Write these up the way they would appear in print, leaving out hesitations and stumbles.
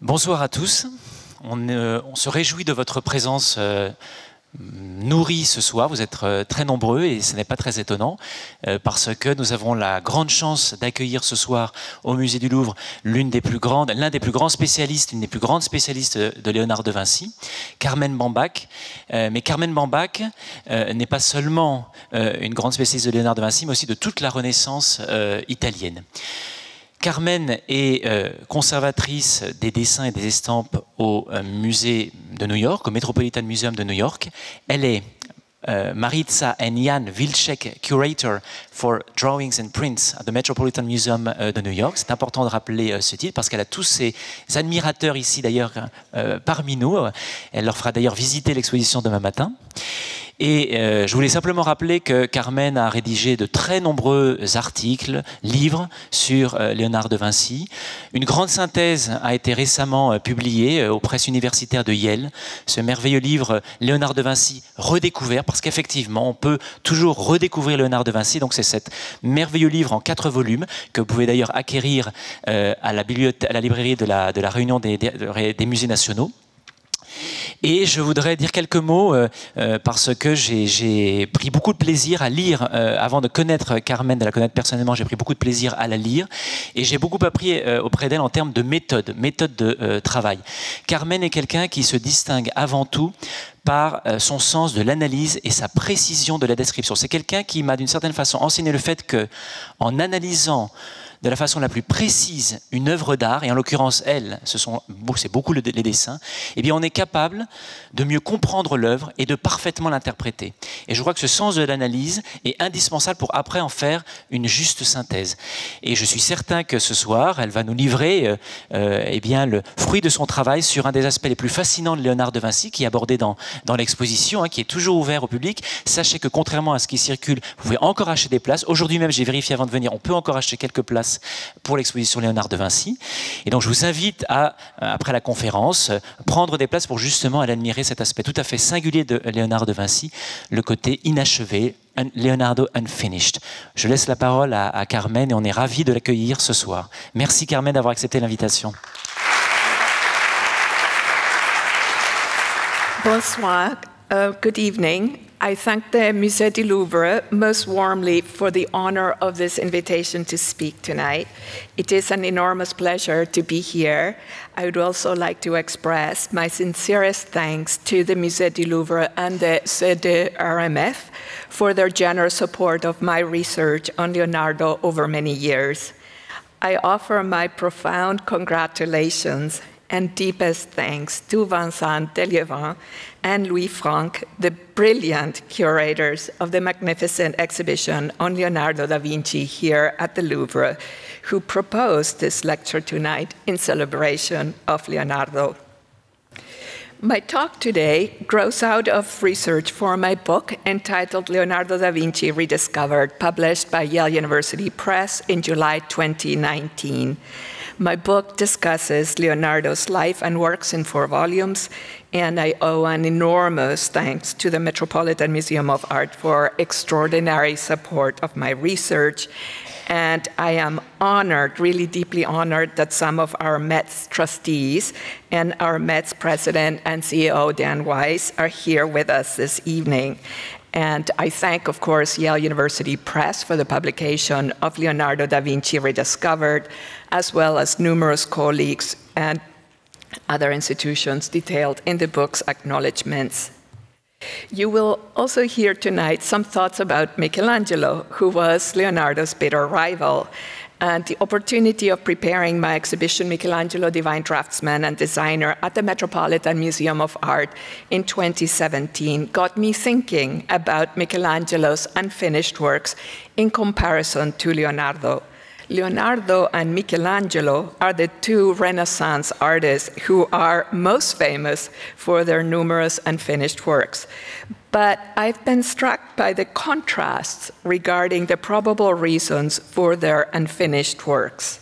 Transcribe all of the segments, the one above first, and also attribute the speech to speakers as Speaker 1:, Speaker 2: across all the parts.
Speaker 1: Bonsoir à tous. On se réjouit de votre présence nourrie ce soir. Vous êtes très nombreux et ce n'est pas très étonnant parce que nous avons la grande chance d'accueillir ce soir au musée du Louvre l'un des plus grands spécialistes, une des plus grandes spécialistes de Léonard de Vinci, Carmen Bambach. Mais Carmen Bambach n'est pas seulement une grande spécialiste de Léonard de Vinci, mais aussi de toute la Renaissance italienne. Carmen est conservatrice des dessins et des estampes au musée de New York, au Metropolitan Museum de New York. Elle est Maritza and Jan Wilczek Curator for Drawings and Prints at the Metropolitan Museum de New York. C'est important de rappeler ce titre parce qu'elle a tous ses admirateurs ici d'ailleurs parmi nous. Elle leur fera d'ailleurs visiter l'exposition demain matin. Et je voulais simplement rappeler que Carmen a rédigé de très nombreux articles, livres sur Léonard de Vinci. Une grande synthèse a été récemment publiée aux presses universitaires de Yale. Ce merveilleux livre Léonard de Vinci redécouvert, parce qu'effectivement, on peut toujours redécouvrir Léonard de Vinci. Donc c'est cet merveilleux livre en 4 volumes que vous pouvez d'ailleurs acquérir à la librairie de la Réunion des musées nationaux. Et je voudrais dire quelques mots parce que j'ai pris beaucoup de plaisir à lire, avant de connaître Carmen, de la connaître personnellement, j'ai pris beaucoup de plaisir à la lire et j'ai beaucoup appris auprès d'elle en termes de méthode de travail. Carmen est quelqu'un qui se distingue avant tout par son sens de l'analyse et sa précision de la description. C'est quelqu'un qui m'a d'une certaine façon enseigné le fait qu'en analysant de la façon la plus précise une œuvre d'art, et en l'occurrence elle, c'est beaucoup les dessins, eh bien on est capable de mieux comprendre l'œuvre et de parfaitement l'interpréter. Et je crois que ce sens de l'analyse est indispensable pour après en faire une juste synthèse. Et je suis certain que ce soir, elle va nous livrer eh bien, le fruit de son travail sur un des aspects les plus fascinants de Léonard de Vinci, qui est abordé dans l'exposition, qui est toujours ouvert au public. Sachez que contrairement à ce qui circule, vous pouvez encore acheter des places. Aujourd'hui même, j'ai vérifié avant de venir, on peut encore acheter quelques places pour l'exposition Léonard de Vinci. Et donc je vous invite à, après la conférence, prendre des places pour justement aller admirer cet aspect tout à fait singulier de Léonard de Vinci, le côté inachevé, Leonardo Unfinished. Je laisse la parole à Carmen et on est ravis de l'accueillir ce soir. Merci Carmen d'avoir accepté l'invitation.
Speaker 2: Bonsoir. Good evening. I thank the Musée du Louvre most warmly for the honor of this invitation to speak tonight. It is an enormous pleasure to be here. I would also like to express my sincerest thanks to the Musée du Louvre and the RMF for their generous support of my research on Leonardo over many years. I offer my profound congratulations and deepest thanks to Vincent Delievant and Louis Franck, the brilliant curators of the magnificent exhibition on Leonardo da Vinci here at the Louvre, who proposed this lecture tonight in celebration of Leonardo. My talk today grows out of research for my book entitled Leonardo da Vinci Rediscovered, published by Yale University Press in July 2019. My book discusses Leonardo's life and works in 4 volumes, and I owe an enormous thanks to the Metropolitan Museum of Art for extraordinary support of my research. And I am honored, really deeply honored, that some of our Met's trustees and our Met's president and CEO, Dan Weiss, are here with us this evening. And I thank, of course, Yale University Press for the publication of Leonardo da Vinci Rediscovered, as well as numerous colleagues and other institutions detailed in the book's acknowledgments. You will also hear tonight some thoughts about Michelangelo, who was Leonardo's bitter rival. And the opportunity of preparing my exhibition, Michelangelo, Divine Draftsman and Designer, at the Metropolitan Museum of Art in 2017 got me thinking about Michelangelo's unfinished works in comparison to Leonardo. Leonardo and Michelangelo are the 2 Renaissance artists who are most famous for their numerous unfinished works. But I've been struck by the contrasts regarding the probable reasons for their unfinished works.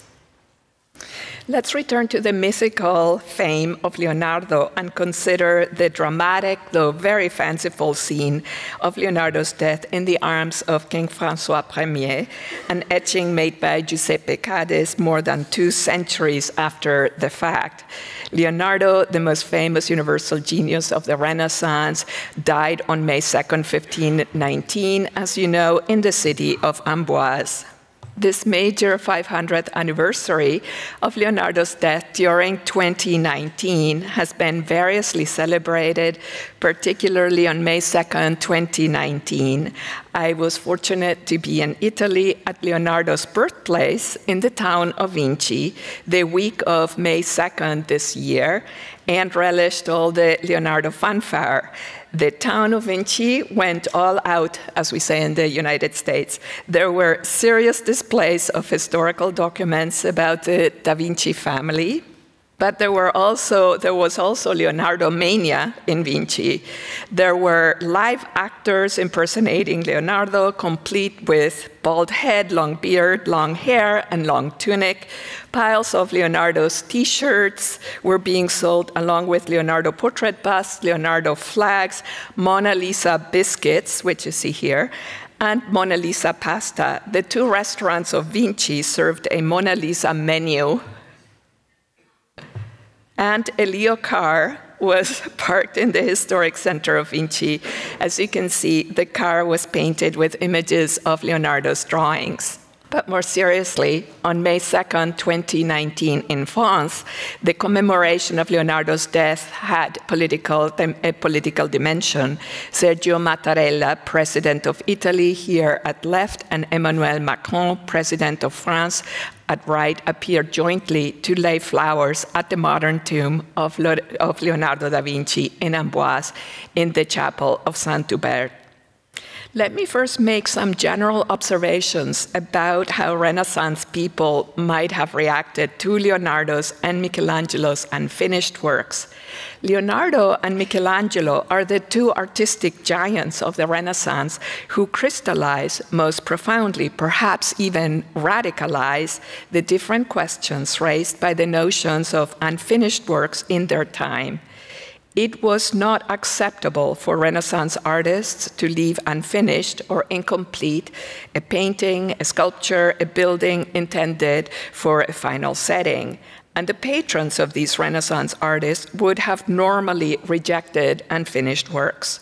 Speaker 2: Let's return to the mythical fame of Leonardo and consider the dramatic, though very fanciful scene of Leonardo's death in the arms of King François I, an etching made by Giuseppe Cades more than 2 centuries after the fact. Leonardo, the most famous universal genius of the Renaissance, died on May 2nd, 1519, as you know, in the city of Amboise. This major 500th anniversary of Leonardo's death during 2019 has been variously celebrated, particularly on May 2nd, 2019. I was fortunate to be in Italy at Leonardo's birthplace in the town of Vinci the week of May 2nd this year, and relished all the Leonardo fanfare. The town of Vinci went all out, as we say in the United States. There were serious displays of historical documents about the Da Vinci family, but there was also Leonardo Mania in Vinci. There were live actors impersonating Leonardo, complete with bald head, long beard, long hair, and long tunic. Piles of Leonardo's T-shirts were being sold along with Leonardo portrait busts, Leonardo flags, Mona Lisa biscuits, which you see here, and Mona Lisa pasta. The 2 restaurants of Vinci served a Mona Lisa menu. And a Leo car was parked in the historic center of Vinci. As you can see, the car was painted with images of Leonardo's drawings. But more seriously, on May 2nd, 2019 in France, the commemoration of Leonardo's death had a political dimension. Sergio Mattarella, president of Italy, here at left, and Emmanuel Macron, president of France, at right, appeared jointly to lay flowers at the modern tomb of Leonardo da Vinci in Amboise in the chapel of Saint-Hubert. Let me first make some general observations about how Renaissance people might have reacted to Leonardo's and Michelangelo's unfinished works. Leonardo and Michelangelo are the 2 artistic giants of the Renaissance who crystallize most profoundly, perhaps even radicalize, the different questions raised by the notions of unfinished works in their time. It was not acceptable for Renaissance artists to leave unfinished or incomplete a painting, a sculpture, a building intended for a final setting. And the patrons of these Renaissance artists would have normally rejected unfinished works.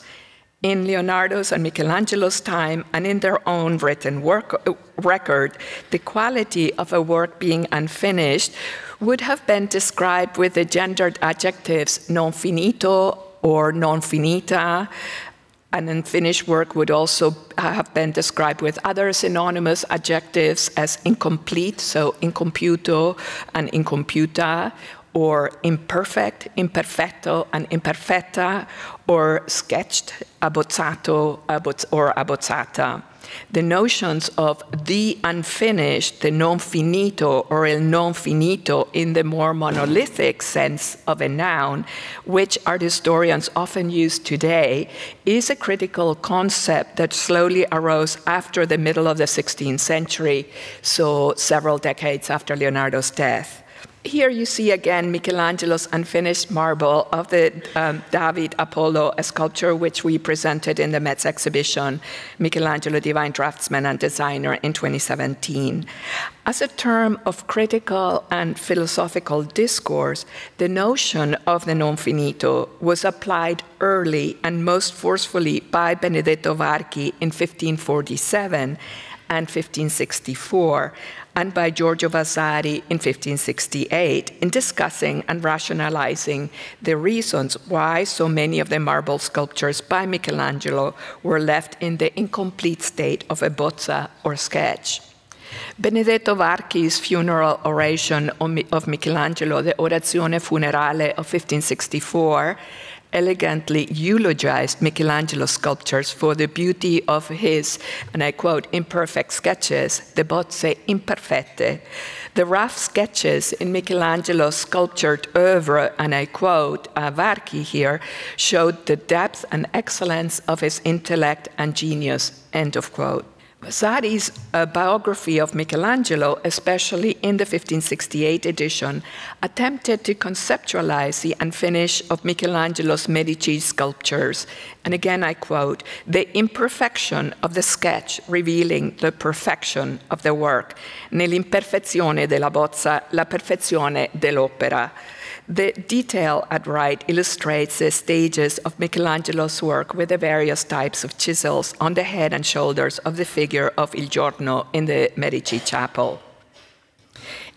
Speaker 2: In Leonardo's and Michelangelo's time, and in their own written record, the quality of a work being unfinished would have been described with the gendered adjectives non finito or non finita. An unfinished work would also have been described with other synonymous adjectives as incomplete, so incompiuto and incompiuta, or imperfect, imperfetto and imperfetta, or sketched, abbozzato or abbozzata. The notions of the unfinished, the non finito, or il non finito in the more monolithic sense of a noun, which art historians often use today, is a critical concept that slowly arose after the middle of the 16th century, so several decades after Leonardo's death. Here you see again Michelangelo's unfinished marble of the David Apollo, a sculpture which we presented in the Metz exhibition, Michelangelo, Divine Draftsman and Designer, in 2017. As a term of critical and philosophical discourse, the notion of the non finito was applied early and most forcefully by Benedetto Varchi in 1547 and 1564, and by Giorgio Vasari in 1568, in discussing and rationalizing the reasons why so many of the marble sculptures by Michelangelo were left in the incomplete state of a bozza or sketch. Benedetto Varchi's funeral oration of Michelangelo, the Orazione Funerale of 1564, elegantly eulogized Michelangelo's sculptures for the beauty of his, and I quote, imperfect sketches, the bozze imperfette. The rough sketches in Michelangelo's sculptured œuvre, and I quote Varchi here, showed the depth and excellence of his intellect and genius, end of quote. Vasari's biography of Michelangelo, especially in the 1568 edition, attempted to conceptualize the unfinished of Michelangelo's Medici sculptures. And again, I quote, "The imperfection of the sketch revealing the perfection of the work. Nell'imperfezione della bozza, la perfezione dell'opera." The detail at right illustrates the stages of Michelangelo's work with the various types of chisels on the head and shoulders of the figure of Il Giorno in the Medici chapel.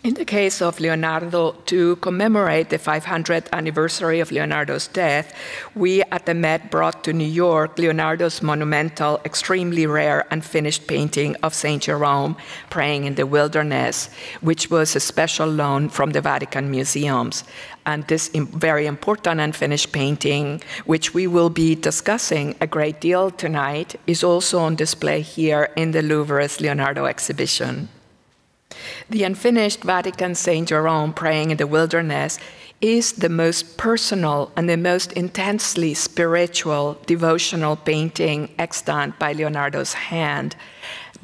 Speaker 2: In the case of Leonardo, to commemorate the 500th anniversary of Leonardo's death, we at the Met brought to New York Leonardo's monumental, extremely rare, unfinished painting of St. Jerome praying in the wilderness, which was a special loan from the Vatican museums. And this very important unfinished painting, which we will be discussing a great deal tonight, is also on display here in the Louvre's Leonardo exhibition. The unfinished Vatican St. Jerome praying in the wilderness is the most personal and the most intensely spiritual, devotional painting extant by Leonardo's hand.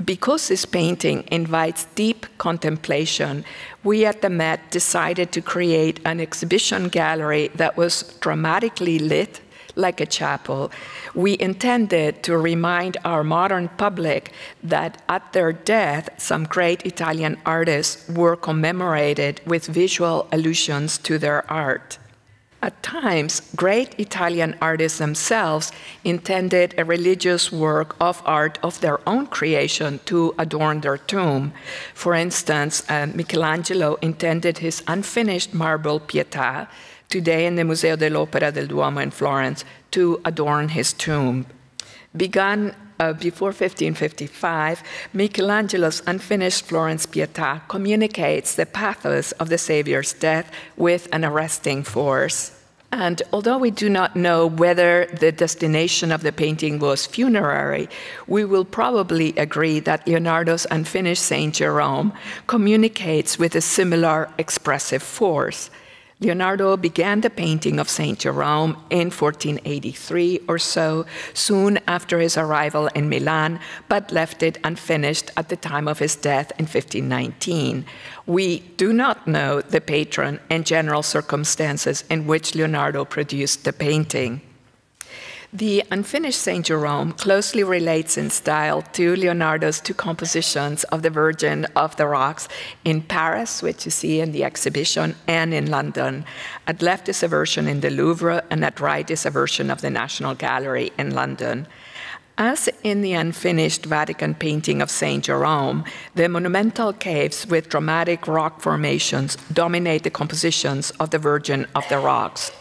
Speaker 2: Because this painting invites deep contemplation, we at the Met decided to create an exhibition gallery that was dramatically lit like a chapel. We intended to remind our modern public that at their death, some great Italian artists were commemorated with visual allusions to their art. At times, great Italian artists themselves intended a religious work of art of their own creation to adorn their tomb. For instance, Michelangelo intended his unfinished marble Pietà, today in the Museo dell'Opera del Duomo in Florence, to adorn his tomb. Begun before 1555, Michelangelo's unfinished Florence Pietà communicates the pathos of the Savior's death with an arresting force. And although we do not know whether the destination of the painting was funerary, we will probably agree that Leonardo's unfinished St. Jerome communicates with a similar expressive force. Leonardo began the painting of St. Jerome in 1483 or so, soon after his arrival in Milan, but left it unfinished at the time of his death in 1519. We do not know the patron and general circumstances in which Leonardo produced the painting. The unfinished St. Jerome closely relates in style to Leonardo's two compositions of the Virgin of the Rocks in Paris, which you see in the exhibition, and in London. At left is a version in the Louvre, and at right is a version of the National Gallery in London. As in the unfinished Vatican painting of St. Jerome, the monumental caves with dramatic rock formations dominate the compositions of the Virgin of the Rocks.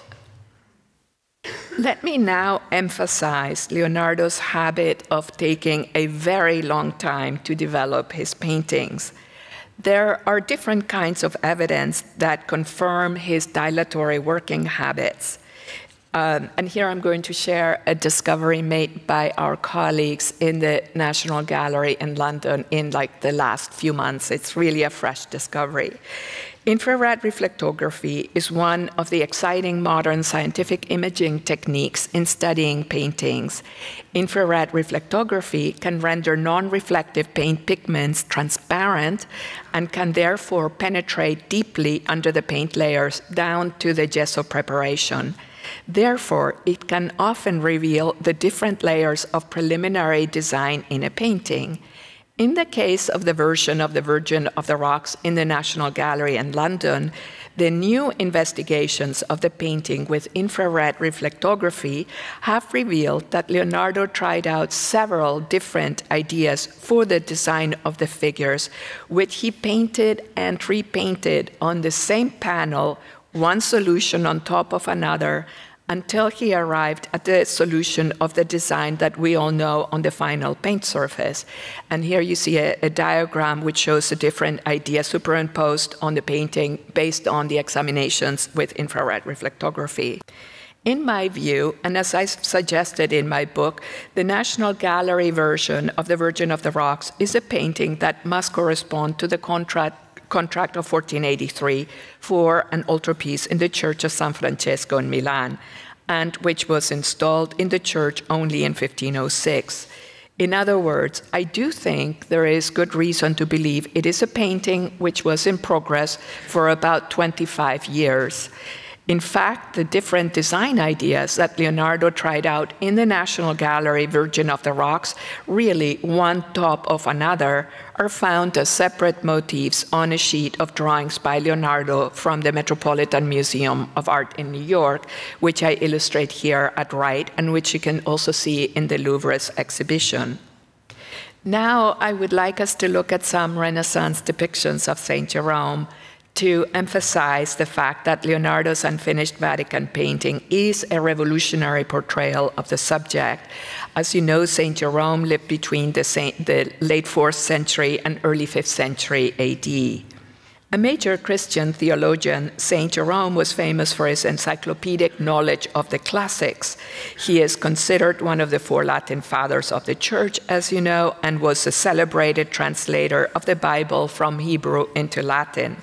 Speaker 2: Let me now emphasize Leonardo's habit of taking a very long time to develop his paintings. There are different kinds of evidence that confirm his dilatory working habits. And here I'm going to share a discovery made by our colleagues in the National Gallery in London in like the last few months. It's really a fresh discovery. Infrared reflectography is one of the exciting modern scientific imaging techniques in studying paintings. Infrared reflectography can render non-reflective paint pigments transparent and can therefore penetrate deeply under the paint layers down to the gesso preparation. Therefore, it can often reveal the different layers of preliminary design in a painting. In the case of the version of the Virgin of the Rocks in the National Gallery in London, the new investigations of the painting with infrared reflectography have revealed that Leonardo tried out several different ideas for the design of the figures, which he painted and repainted on the same panel, one solution on top of another, until he arrived at the solution of the design that we all know on the final paint surface. And here you see a diagram which shows the different ideas superimposed on the painting based on the examinations with infrared reflectography. In my view, and as I suggested in my book, the National Gallery version of the Virgin of the Rocks is a painting that must correspond to the contract of 1483 for an altarpiece in the Church of San Francesco in Milan, and which was installed in the church only in 1506. In other words, I do think there is good reason to believe it is a painting which was in progress for about 25 years. In fact, the different design ideas that Leonardo tried out in the National Gallery Virgin of the Rocks, really one top of another, are found as separate motifs on a sheet of drawings by Leonardo from the Metropolitan Museum of Art in New York, which I illustrate here at right, and which you can also see in the Louvre's exhibition. Now, I would like us to look at some Renaissance depictions of Saint Jerome, to emphasize the fact that Leonardo's unfinished Vatican painting is a revolutionary portrayal of the subject. As you know, Saint Jerome lived between the late 4th century and early 5th century AD. A major Christian theologian, Saint Jerome was famous for his encyclopedic knowledge of the classics. He is considered one of the 4 Latin fathers of the Church, as you know, and was a celebrated translator of the Bible from Hebrew into Latin.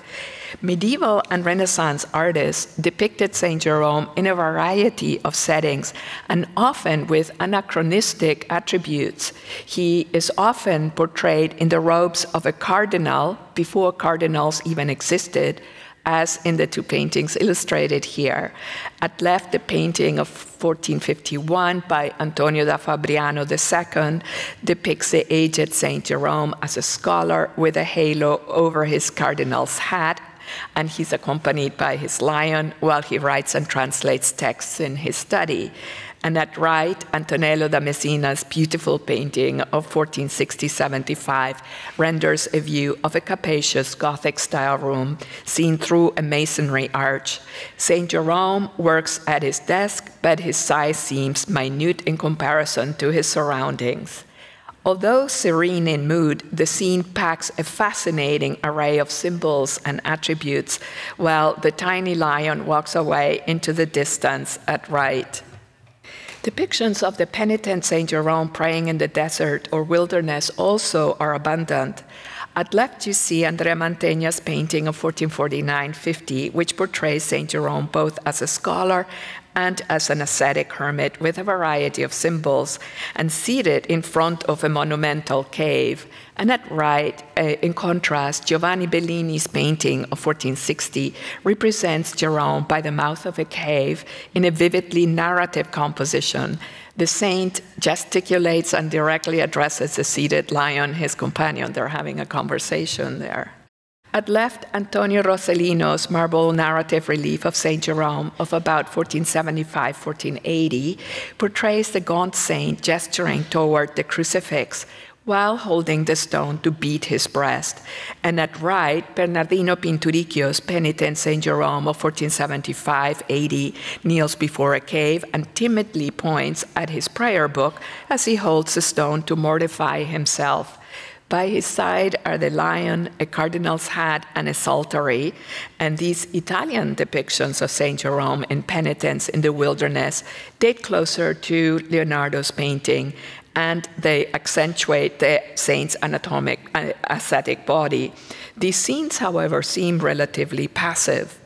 Speaker 2: Medieval and Renaissance artists depicted Saint Jerome in a variety of settings and often with anachronistic attributes. He is often portrayed in the robes of a cardinal before cardinals even existed, as in the 2 paintings illustrated here. At left, the painting of 1451 by Antonio da Fabriano II depicts the aged Saint Jerome as a scholar with a halo over his cardinal's hat, and he's accompanied by his lion while he writes and translates texts in his study. And at right, Antonello da Messina's beautiful painting of 1460-75 renders a view of a capacious Gothic-style room seen through a masonry arch. Saint Jerome works at his desk, but his size seems minute in comparison to his surroundings. Although serene in mood, the scene packs a fascinating array of symbols and attributes, while the tiny lion walks away into the distance at right. Depictions of the penitent Saint Jerome praying in the desert or wilderness also are abundant. At left, you see Andrea Mantegna's painting of 1449-50, which portrays Saint Jerome both as a scholar and as an ascetic hermit with a variety of symbols, and seated in front of a monumental cave. And at right, in contrast, Giovanni Bellini's painting of 1460 represents Jerome by the mouth of a cave in a vividly narrative composition. The saint gesticulates and directly addresses the seated lion, his companion. They're having a conversation there. At left, Antonio Rossellino's marble narrative relief of Saint Jerome of about 1475-1480 portrays the gaunt saint gesturing toward the crucifix while holding the stone to beat his breast. And at right, Bernardino Pinturicchio's penitent Saint Jerome of 1475-80 kneels before a cave and timidly points at his prayer book as he holds the stone to mortify himself. By his side are the lion, a cardinal's hat, and a psaltery. And these Italian depictions of Saint Jerome in penitence in the wilderness date closer to Leonardo's painting, and they accentuate the saint's anatomic, ascetic body. These scenes, however, seem relatively passive.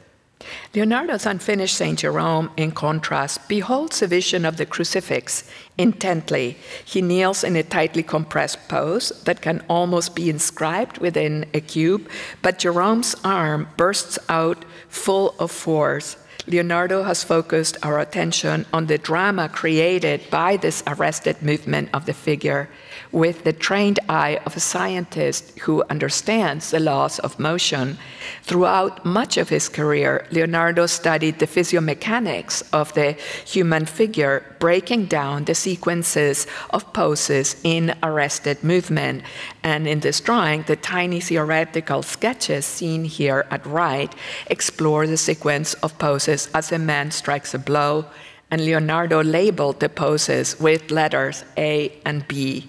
Speaker 2: Leonardo's unfinished Saint Jerome, in contrast, beholds a vision of the crucifix intently. He kneels in a tightly compressed pose that can almost be inscribed within a cube, but Jerome's arm bursts out full of force. Leonardo has focused our attention on the drama created by this arrested movement of the figure with the trained eye of a scientist who understands the laws of motion. Throughout much of his career, Leonardo studied the physiomechanics of the human figure, breaking down the sequences of poses in arrested movement. And in this drawing, the tiny theoretical sketches seen here at right explore the sequence of poses as a man strikes a blow, and Leonardo labeled the poses with letters A and B.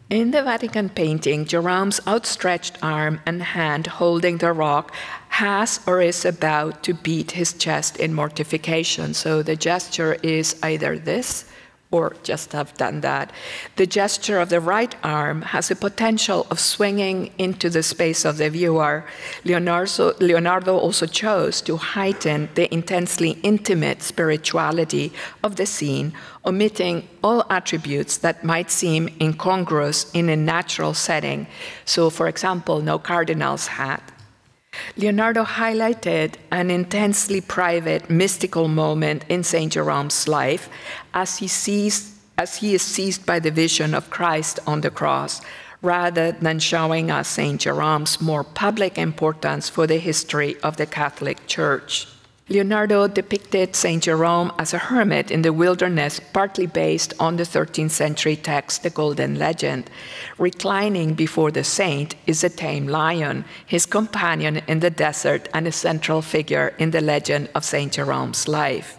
Speaker 2: In the Vatican painting, Jerome's outstretched arm and hand holding the rock has or is about to beat his chest in mortification. So the gesture is either this or just have done that. The gesture of the right arm has the potential of swinging into the space of the viewer. Leonardo also chose to heighten the intensely intimate spirituality of the scene, omitting all attributes that might seem incongruous in a natural setting. So, for example, no cardinal's hat. Leonardo highlighted an intensely private, mystical moment in Saint Jerome's life as he is seized by the vision of Christ on the cross, rather than showing us Saint Jerome's more public importance for the history of the Catholic Church. Leonardo depicted Saint Jerome as a hermit in the wilderness, partly based on the 13th century text, the Golden Legend. Reclining before the saint is a tame lion, his companion in the desert and a central figure in the legend of Saint Jerome's life.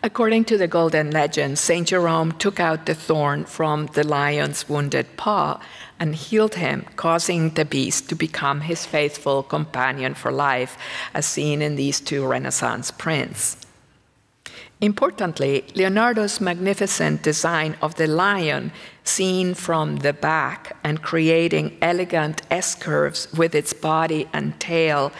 Speaker 2: According to the Golden Legend, Saint Jerome took out the thorn from the lion's wounded paw and healed him, causing the beast to become his faithful companion for life, as seen in these two Renaissance prints. Importantly, Leonardo's magnificent design of the lion, seen from the back and creating elegant S-curves with its body and tail,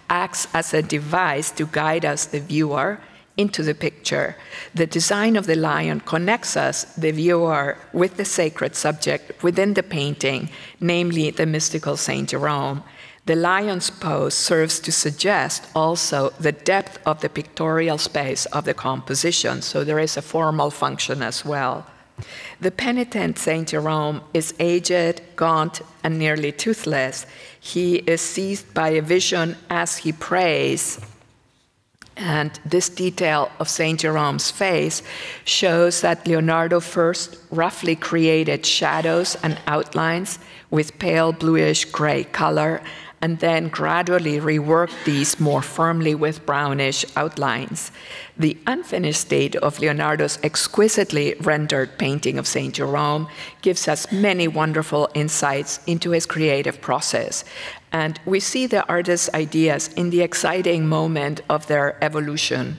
Speaker 2: acts as a device to guide us, the viewer, into the picture. The design of the lion connects us, the viewer, with the sacred subject within the painting, namely the mystical Saint Jerome. The lion's pose serves to suggest also the depth of the pictorial space of the composition, so there is a formal function as well. The penitent Saint Jerome is aged, gaunt, and nearly toothless. He is seized by a vision as he prays. And this detail of Saint Jerome's face shows that Leonardo first roughly created shadows and outlines with pale bluish gray color, and then gradually reworked these more firmly with brownish outlines. The unfinished state of Leonardo's exquisitely rendered painting of Saint Jerome gives us many wonderful insights into his creative process. And we see the artist's ideas in the exciting moment of their evolution.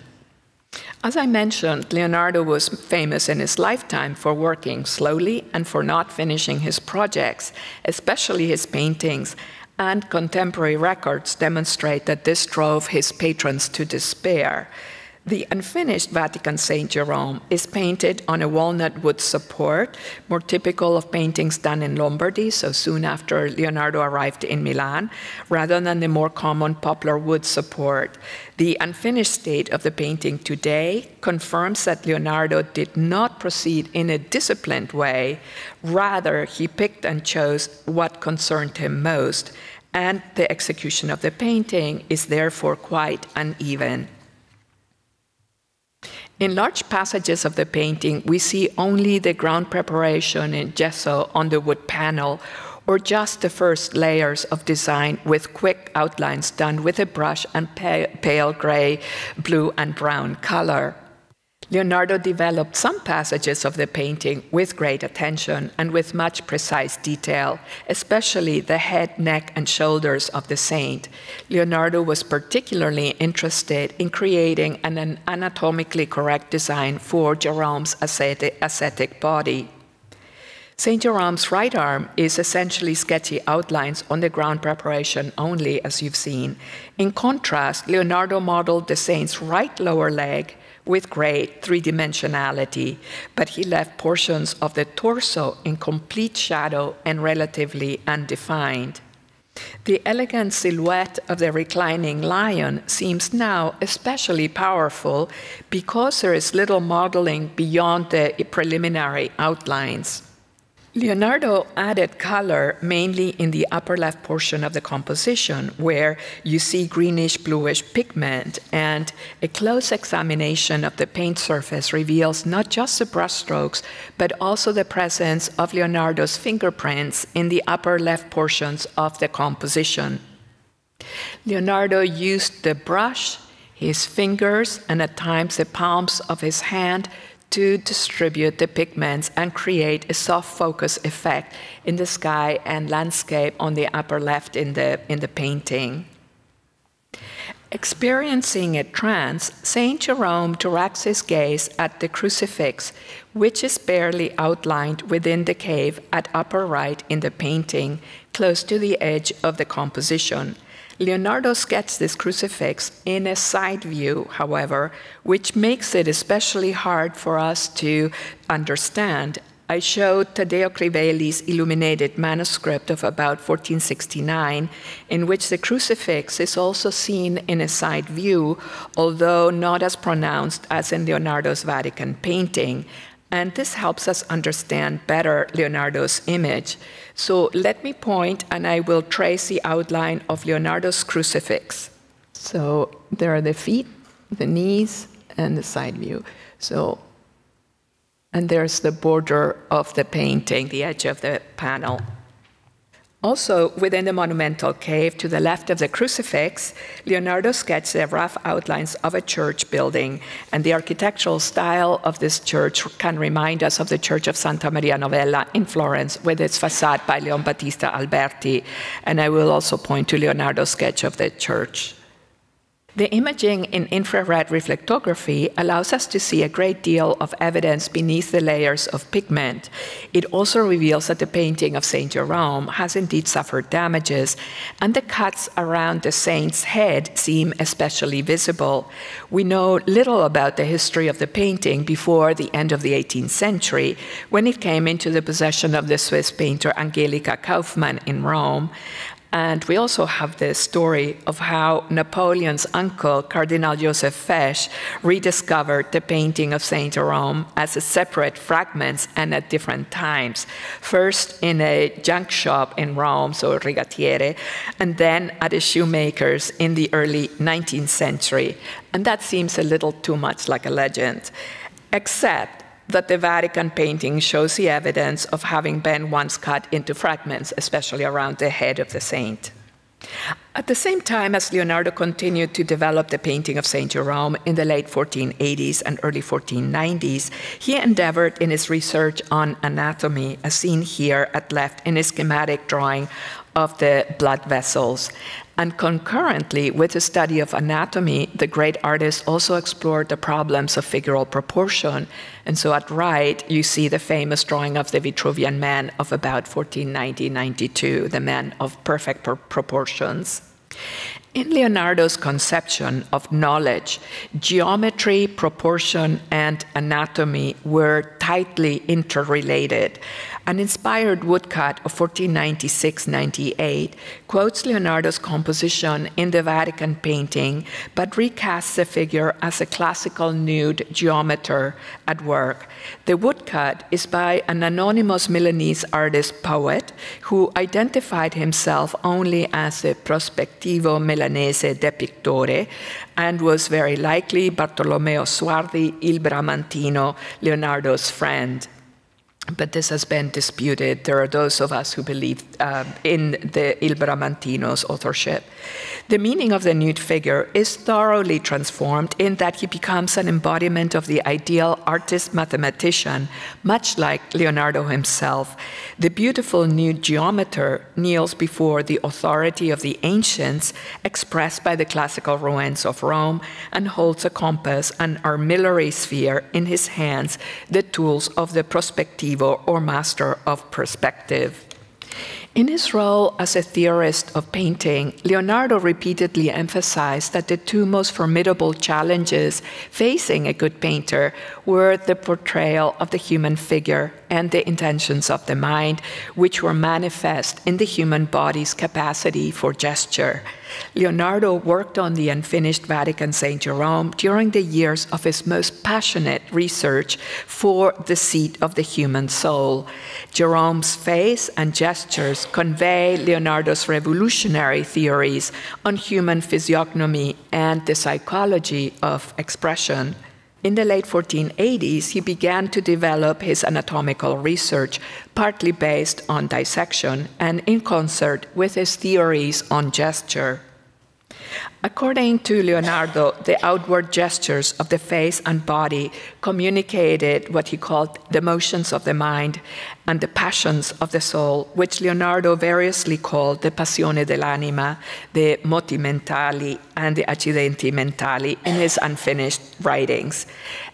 Speaker 2: As I mentioned, Leonardo was famous in his lifetime for working slowly and for not finishing his projects, especially his paintings, and contemporary records demonstrate that this drove his patrons to despair. The unfinished Vatican Saint Jerome is painted on a walnut wood support, more typical of paintings done in Lombardy, so soon after Leonardo arrived in Milan, rather than the more common poplar wood support. The unfinished state of the painting today confirms that Leonardo did not proceed in a disciplined way. Rather, he picked and chose what concerned him most, and the execution of the painting is therefore quite uneven. In large passages of the painting, we see only the ground preparation in gesso on the wood panel, or just the first layers of design with quick outlines done with a brush and pale gray, blue, and brown color. Leonardo developed some passages of the painting with great attention and with much precise detail, especially the head, neck, and shoulders of the saint. Leonardo was particularly interested in creating an anatomically correct design for Jerome's ascetic body. Saint Jerome's right arm is essentially sketchy outlines on the ground preparation only, as you've seen. In contrast, Leonardo modeled the saint's right lower leg with great three-dimensionality, but he left portions of the torso in complete shadow and relatively undefined. The elegant silhouette of the reclining lion seems now especially powerful because there is little modeling beyond the preliminary outlines. Leonardo added color mainly in the upper left portion of the composition, where you see greenish-bluish pigment, and a close examination of the paint surface reveals not just the brushstrokes, but also the presence of Leonardo's fingerprints in the upper left portions of the composition. Leonardo used the brush, his fingers, and at times the palms of his hand to distribute the pigments and create a soft focus effect in the sky and landscape on the upper left in the painting. Experiencing a trance, Saint Jerome directs his gaze at the crucifix, which is barely outlined within the cave at upper right in the painting, close to the edge of the composition. Leonardo sketched this crucifix in a side view, however, which makes it especially hard for us to understand. I showed Taddeo Crivelli's illuminated manuscript of about 1469, in which the crucifix is also seen in a side view, although not as pronounced as in Leonardo's Vatican painting. And this helps us understand better Leonardo's image. So let me point, and I will trace the outline of Leonardo's crucifix. So there are the feet, the knees, and the side view. And there's the border of the painting, the edge of the panel. Also, within the monumental cave to the left of the crucifix, Leonardo sketched the rough outlines of a church building, and the architectural style of this church can remind us of the Church of Santa Maria Novella in Florence, with its facade by Leon Battista Alberti, and I will also point to Leonardo's sketch of the church. The imaging in infrared reflectography allows us to see a great deal of evidence beneath the layers of pigment. It also reveals that the painting of Saint Jerome has indeed suffered damages, and the cuts around the saint's head seem especially visible. We know little about the history of the painting before the end of the 18th century, when it came into the possession of the Swiss painter Angelica Kaufmann in Rome. And we also have the story of how Napoleon's uncle, Cardinal Joseph Fesch, rediscovered the painting of Saint Jerome as a separate fragments and at different times. First in a junk shop in Rome, so rigattiere, and then at a shoemaker's in the early 19th century. And that seems a little too much like a legend, except that the Vatican painting shows the evidence of having been once cut into fragments, especially around the head of the saint. At the same time as Leonardo continued to develop the painting of Saint Jerome in the late 1480s and early 1490s, he endeavored in his research on anatomy, as seen here at left in his schematic drawing of the blood vessels. And concurrently with the study of anatomy, the great artist also explored the problems of figural proportion. And so at right, you see the famous drawing of the Vitruvian man of about 1490-92, the man of perfect proportions. In Leonardo's conception of knowledge, geometry, proportion, and anatomy were tightly interrelated. An inspired woodcut of 1496-98 quotes Leonardo's composition in the Vatican painting, but recasts the figure as a classical nude geometer at work. The woodcut is by an anonymous Milanese artist-poet who identified himself only as a prospettivo milanese depictore, and was very likely Bartolomeo Suardi, il Bramantino, Leonardo's friend. But this has been disputed. There are those of us who believe in the Il Bramantino's authorship. The meaning of the nude figure is thoroughly transformed in that he becomes an embodiment of the ideal artist-mathematician, much like Leonardo himself. The beautiful nude geometer kneels before the authority of the ancients, expressed by the classical ruins of Rome, and holds a compass and armillary sphere in his hands, the tools of the prospettivo or master of perspective. In his role as a theorist of painting, Leonardo repeatedly emphasized that the two most formidable challenges facing a good painter were the portrayal of the human figure and the intentions of the mind, which were manifest in the human body's capacity for gesture. Leonardo worked on the unfinished Vatican Saint Jerome during the years of his most passionate research for the seat of the human soul. Jerome's face and gestures convey Leonardo's revolutionary theories on human physiognomy and the psychology of expression. In the late 1480s, he began to develop his anatomical research, partly based on dissection and in concert with his theories on gesture. According to Leonardo, the outward gestures of the face and body communicated what he called the motions of the mind and the passions of the soul, which Leonardo variously called the passione dell'anima, the moti mentali, and the accidenti mentali in his unfinished writings.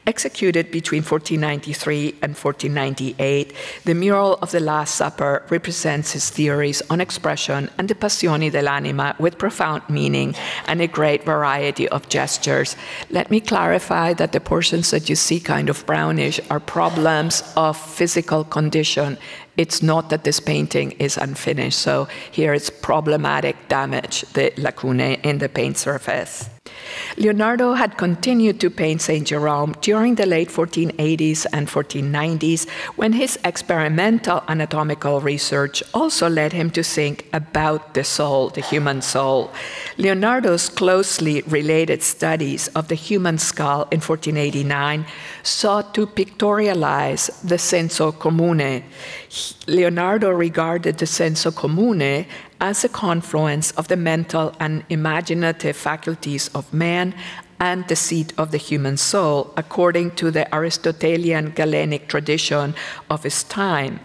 Speaker 2: Executed between 1493 and 1498, the mural of the Last Supper represents his theories on expression and the passioni dell'anima with profound meaning and a great variety of gestures. Let me clarify that the portions that you see kind of brownish are problems of physical condition. It's not that this painting is unfinished, so here it's problematic damage, the lacunae in the paint surface. Leonardo had continued to paint St. Jerome during the late 1480s and 1490s, when his experimental anatomical research also led him to think about the soul, the human soul. Leonardo's closely related studies of the human skull in 1489 sought to pictorialize the senso comune. Leonardo regarded the senso comune as a confluence of the mental and imaginative faculties of man and the seat of the human soul, according to the Aristotelian Galenic tradition of his time.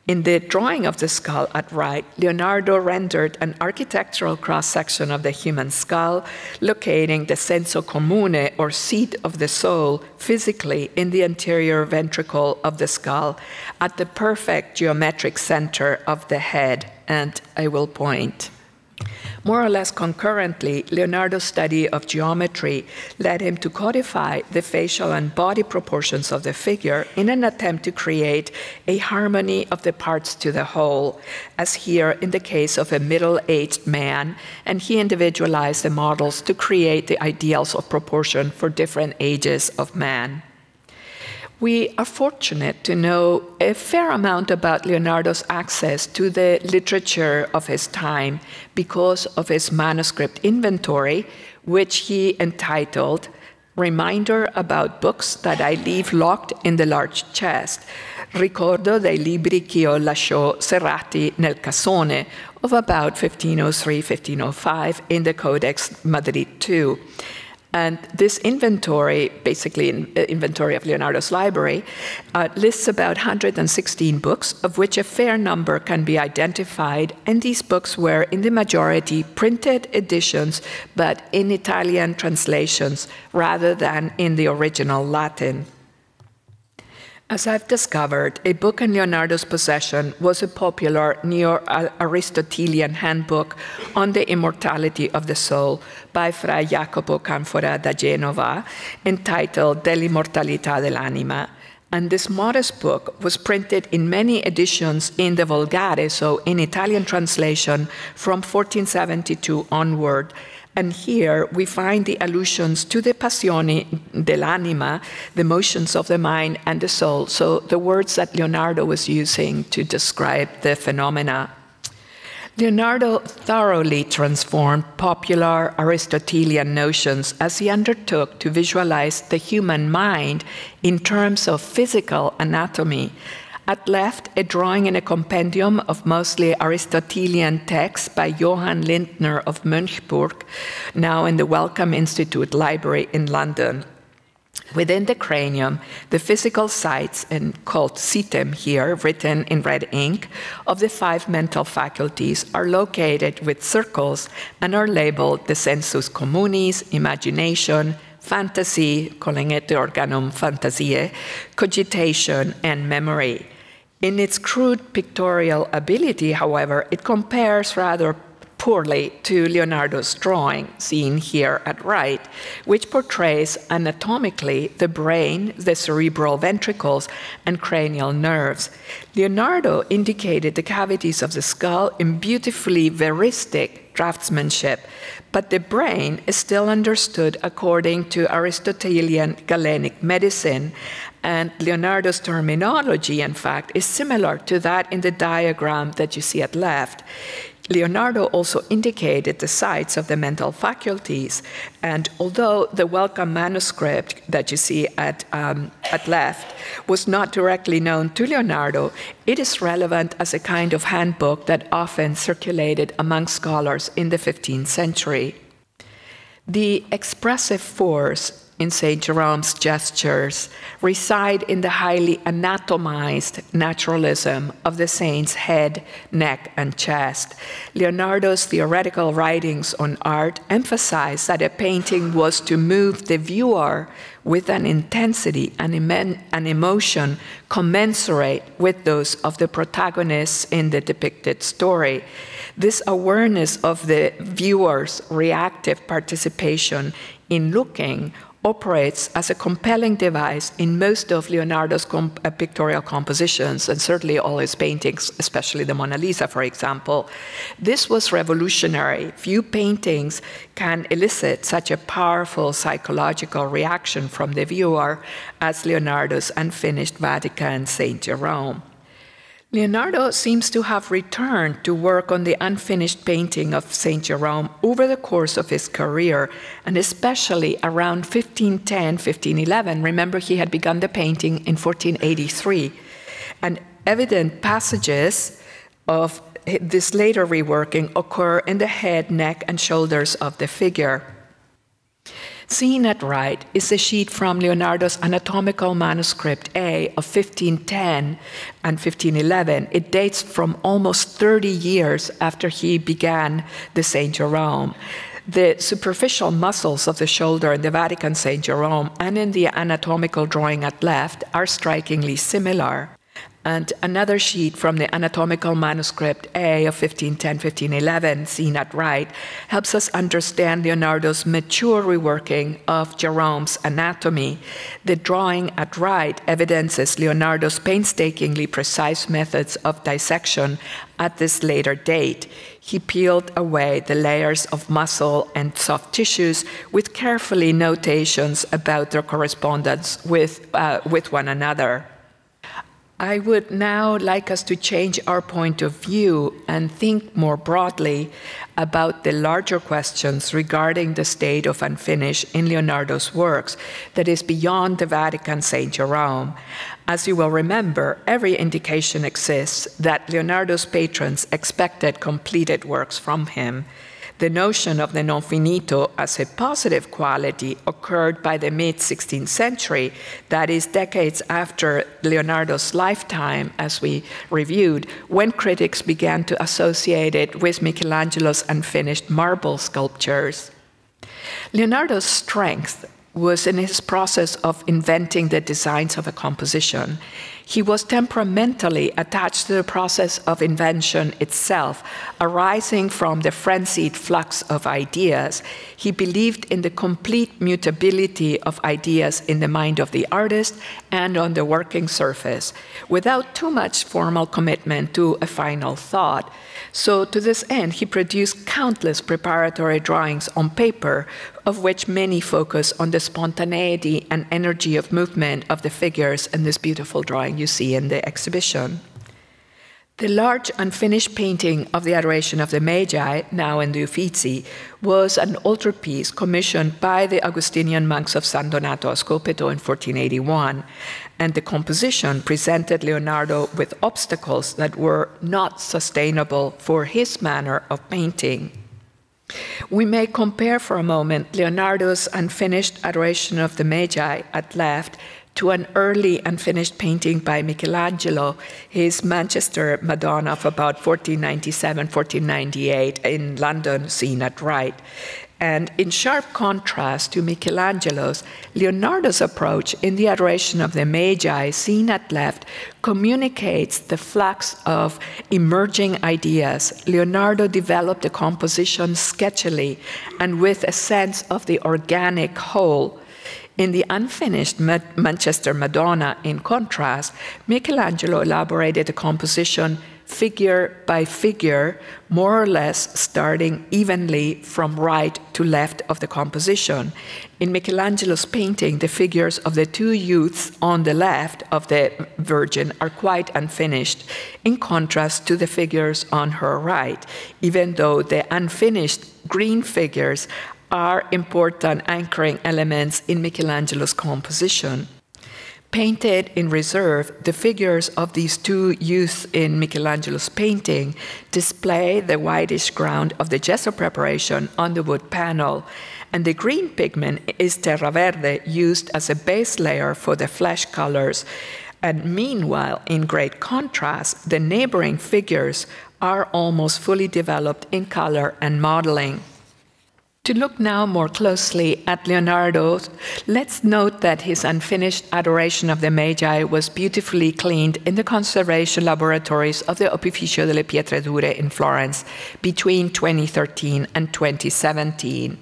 Speaker 2: In the drawing of the skull at right, Leonardo rendered an architectural cross-section of the human skull, locating the senso comune, or seat of the soul, physically in the anterior ventricle of the skull, at the perfect geometric center of the head, and I will point. More or less concurrently, Leonardo's study of geometry led him to codify the facial and body proportions of the figure in an attempt to create a harmony of the parts to the whole, as here in the case of a middle-aged man, and he individualized the models to create the ideals of proportion for different ages of man. We are fortunate to know a fair amount about Leonardo's access to the literature of his time because of his manuscript inventory, which he entitled Reminder about Books That I Leave Locked in the Large Chest, Ricordo dei libri ch'io lascio serrati nel cassone, of about 1503-1505 in the Codex Madrid II. And this inventory, basically an inventory of Leonardo's library, lists about 116 books, of which a fair number can be identified. And these books were, in the majority, printed editions, but in Italian translations rather than in the original Latin. As I've discovered, a book in Leonardo's possession was a popular neo-Aristotelian handbook on the immortality of the soul by Fra Jacopo Canfora da Genova, entitled Dell'immortalità dell'anima. And this modest book was printed in many editions in the Volgare, so in Italian translation, from 1472 onward. And here we find the allusions to the passioni dell'anima, the motions of the mind and the soul, so the words that Leonardo was using to describe the phenomena. Leonardo thoroughly transformed popular Aristotelian notions as he undertook to visualize the human mind in terms of physical anatomy. At left, a drawing in a compendium of mostly Aristotelian texts by Johann Lindner of Mönchburg, now in the Wellcome Institute Library in London. Within the cranium, the physical sites, and called sitem here, written in red ink, of the 5 mental faculties are located with circles and are labeled the sensus communis, imagination, fantasy, collegete organum fantasiae, cogitation, and memory. In its crude pictorial ability, however, it compares rather poorly to Leonardo's drawing, seen here at right, which portrays anatomically the brain, the cerebral ventricles, and cranial nerves. Leonardo indicated the cavities of the skull in beautifully veristic draftsmanship, but the brain is still understood according to Aristotelian Galenic medicine, and Leonardo's terminology, in fact, is similar to that in the diagram that you see at left. Leonardo also indicated the sites of the mental faculties, and although the Wellcome manuscript that you see at left was not directly known to Leonardo, it is relevant as a kind of handbook that often circulated among scholars in the 15th century. The expressive force in St. Jerome's gestures reside in the highly anatomized naturalism of the saint's head, neck, and chest. Leonardo's theoretical writings on art emphasize that a painting was to move the viewer with an intensity and an emotion commensurate with those of the protagonists in the depicted story. This awareness of the viewer's reactive participation in looking operates as a compelling device in most of Leonardo's pictorial compositions, and certainly all his paintings, especially the Mona Lisa, for example. This was revolutionary. Few paintings can elicit such a powerful psychological reaction from the viewer as Leonardo's unfinished Vatican St. Jerome. Leonardo seems to have returned to work on the unfinished painting of St. Jerome over the course of his career, and especially around 1510, 1511. Remember, he had begun the painting in 1483. And evident passages of this later reworking occur in the head, neck, and shoulders of the figure. Seen at right is a sheet from Leonardo's anatomical manuscript A of 1510 and 1511. It dates from almost 30 years after he began the St. Jerome. The superficial muscles of the shoulder in the Vatican St. Jerome and in the anatomical drawing at left are strikingly similar. And another sheet from the anatomical manuscript A of 1510-1511, seen at right, helps us understand Leonardo's mature reworking of Jerome's anatomy. The drawing at right evidences Leonardo's painstakingly precise methods of dissection at this later date. He peeled away the layers of muscle and soft tissues with carefully notations about their correspondence with one another. I would now like us to change our point of view and think more broadly about the larger questions regarding the state of unfinished in Leonardo's works that is beyond the Vatican St. Jerome. As you will remember, every indication exists that Leonardo's patrons expected completed works from him. The notion of the non finito as a positive quality occurred by the mid-16th century, that is, decades after Leonardo's lifetime, as we reviewed, when critics began to associate it with Michelangelo's unfinished marble sculptures. Leonardo's strength was in his process of inventing the designs of a composition. He was temperamentally attached to the process of invention itself, arising from the frenzied flux of ideas. He believed in the complete mutability of ideas in the mind of the artist and on the working surface, without too much formal commitment to a final thought. So to this end, he produced countless preparatory drawings on paper, of which many focus on the spontaneity and energy of movement of the figures in this beautiful drawing you see in the exhibition. The large unfinished painting of the Adoration of the Magi, now in the Uffizi, was an altarpiece commissioned by the Augustinian monks of San Donato a Scopeto in 1481, and the composition presented Leonardo with obstacles that were not sustainable for his manner of painting. We may compare for a moment Leonardo's unfinished Adoration of the Magi at left to an early unfinished painting by Michelangelo, his Manchester Madonna of about 1497, 1498 in London, seen at right. And in sharp contrast to Michelangelo's, Leonardo's approach in the Adoration of the Magi, seen at left, communicates the flux of emerging ideas. Leonardo developed the composition sketchily and with a sense of the organic whole. In the unfinished Manchester Madonna, in contrast, Michelangelo elaborated the composition figure by figure, more or less starting evenly from right to left of the composition. In Michelangelo's painting, the figures of the two youths on the left of the Virgin are quite unfinished, in contrast to the figures on her right, even though the unfinished green figures are important anchoring elements in Michelangelo's composition. Painted in reserve, the figures of these two youths in Michelangelo's painting display the whitish ground of the gesso preparation on the wood panel, and the green pigment is terra verde used as a base layer for the flesh colors. And meanwhile, in great contrast, the neighboring figures are almost fully developed in color and modeling. To look now more closely at Leonardo, let's note that his unfinished Adoration of the Magi was beautifully cleaned in the conservation laboratories of the Opificio delle Pietre Dure in Florence between 2013 and 2017.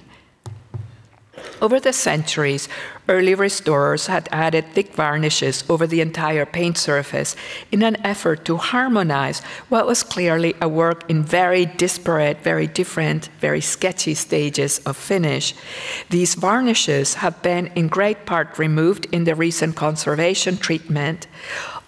Speaker 2: Over the centuries, early restorers had added thick varnishes over the entire paint surface in an effort to harmonize what was clearly a work in very disparate, very different, very sketchy stages of finish. These varnishes have been in great part removed in the recent conservation treatment.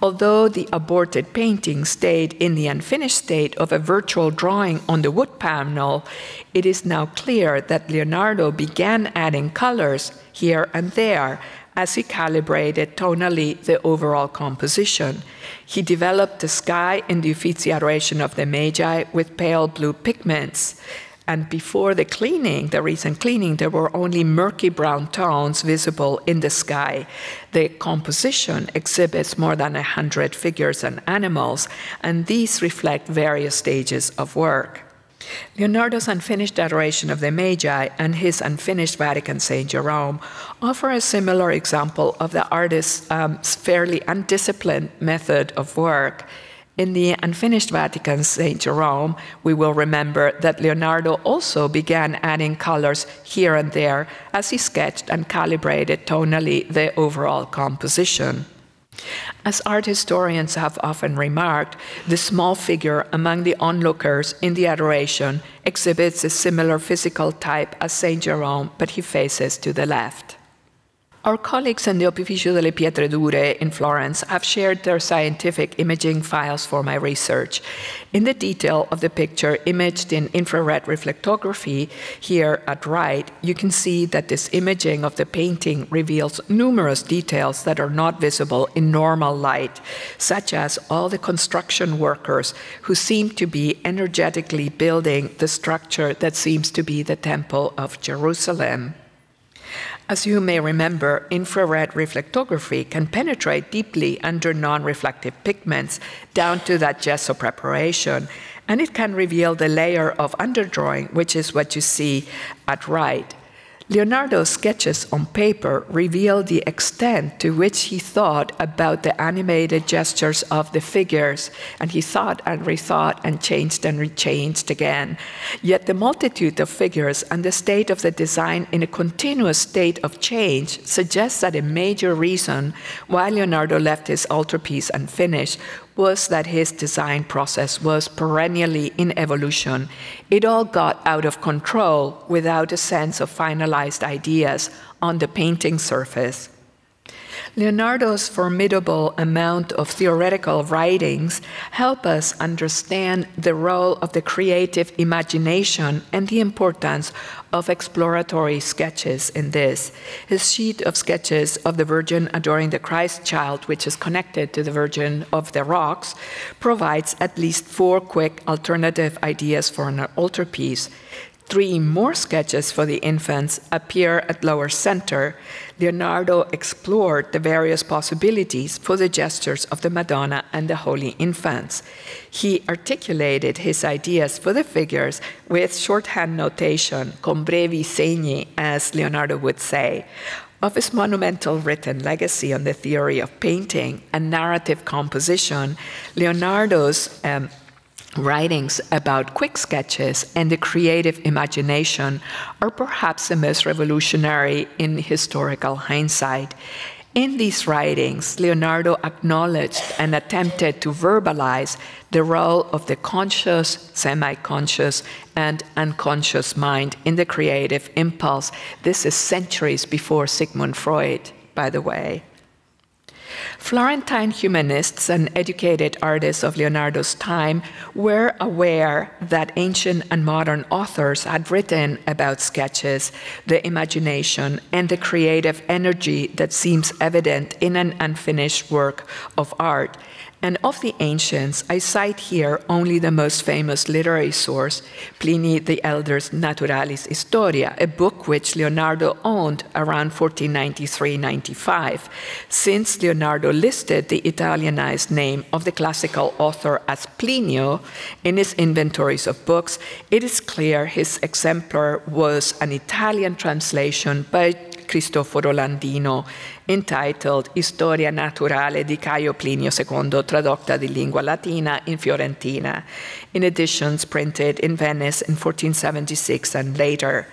Speaker 2: Although the aborted painting stayed in the unfinished state of a virtual drawing on the wood panel, it is now clear that Leonardo began adding colors here and there as he calibrated tonally the overall composition. He developed the sky in the Uffizi Adoration of the Magi with pale blue pigments. And before the cleaning, the recent cleaning, there were only murky brown tones visible in the sky. The composition exhibits more than 100 figures and animals, and these reflect various stages of work. Leonardo's unfinished Adoration of the Magi and his unfinished Vatican St. Jerome offer a similar example of the artist's fairly undisciplined method of work. In the unfinished Vatican St. Jerome, we will remember that Leonardo also began adding colors here and there as he sketched and calibrated tonally the overall composition. As art historians have often remarked, the small figure among the onlookers in the Adoration exhibits a similar physical type as St. Jerome, but he faces to the left. Our colleagues in the Opificio delle Pietre Dure in Florence have shared their scientific imaging files for my research. In the detail of the picture imaged in infrared reflectography, here at right, you can see that this imaging of the painting reveals numerous details that are not visible in normal light, such as all the construction workers who seem to be energetically building the structure that seems to be the Temple of Jerusalem. As you may remember, infrared reflectography can penetrate deeply under non-reflective pigments down to that gesso preparation, and it can reveal the layer of underdrawing, which is what you see at right. Leonardo's sketches on paper reveal the extent to which he thought about the animated gestures of the figures, and he thought and rethought and rechanged again. Yet the multitude of figures and the state of the design in a continuous state of change suggests that a major reason why Leonardo left his altarpiece unfinished was that his design process was perennially in evolution. It all got out of control without a sense of finalized ideas on the painting surface. Leonardo's formidable amount of theoretical writings help us understand the role of the creative imagination and the importance of exploratory sketches in this. His sheet of sketches of the Virgin adoring the Christ child, which is connected to the Virgin of the Rocks, provides at least 4 quick alternative ideas for an altarpiece. 3 more sketches for the infants appear at lower center. Leonardo explored the various possibilities for the gestures of the Madonna and the Holy Infants. He articulated his ideas for the figures with shorthand notation, con brevi segni, as Leonardo would say. Of his monumental written legacy on the theory of painting and narrative composition, Leonardo's writings about quick sketches and the creative imagination are perhaps the most revolutionary in historical hindsight. In these writings, Leonardo acknowledged and attempted to verbalize the role of the conscious, semi-conscious, and unconscious mind in the creative impulse. This is centuries before Sigmund Freud, by the way. Florentine humanists and educated artists of Leonardo's time were aware that ancient and modern authors had written about sketches, the imagination, and the creative energy that seems evident in an unfinished work of art. And of the ancients, I cite here only the most famous literary source, Pliny the Elder's Naturalis Historia, a book which Leonardo owned around 1493-95. Since Leonardo listed the Italianized name of the classical author as Plinio in his inventories of books, it is clear his exemplar was an Italian translation by Cristoforo Landino, entitled Storia naturale di Caio Plinio II, tradotta di lingua latina in Fiorentina, in editions printed in Venice in 1476 and later.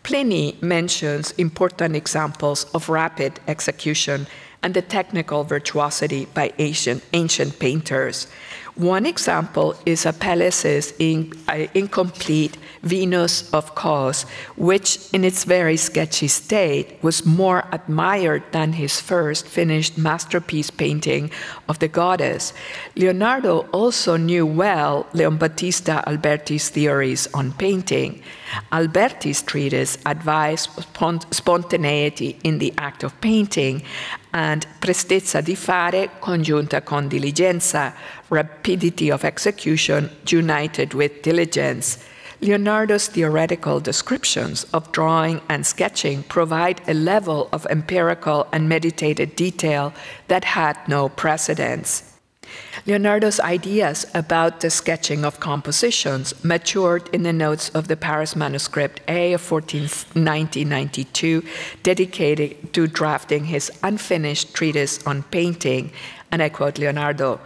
Speaker 2: Pliny mentions important examples of rapid execution and the technical virtuosity by ancient painters. One example is Apelles' incomplete Venus of Cos, which in its very sketchy state was more admired than his first finished masterpiece painting of the goddess. Leonardo also knew well Leon Battista Alberti's theories on painting. Alberti's treatise advised spontaneity in the act of painting and prestezza di fare congiunta con diligenza, rapidity of execution united with diligence. Leonardo's theoretical descriptions of drawing and sketching provide a level of empirical and meditated detail that had no precedence. Leonardo's ideas about the sketching of compositions matured in the notes of the Paris manuscript A of 1992, dedicated to drafting his unfinished treatise on painting, and I quote Leonardo,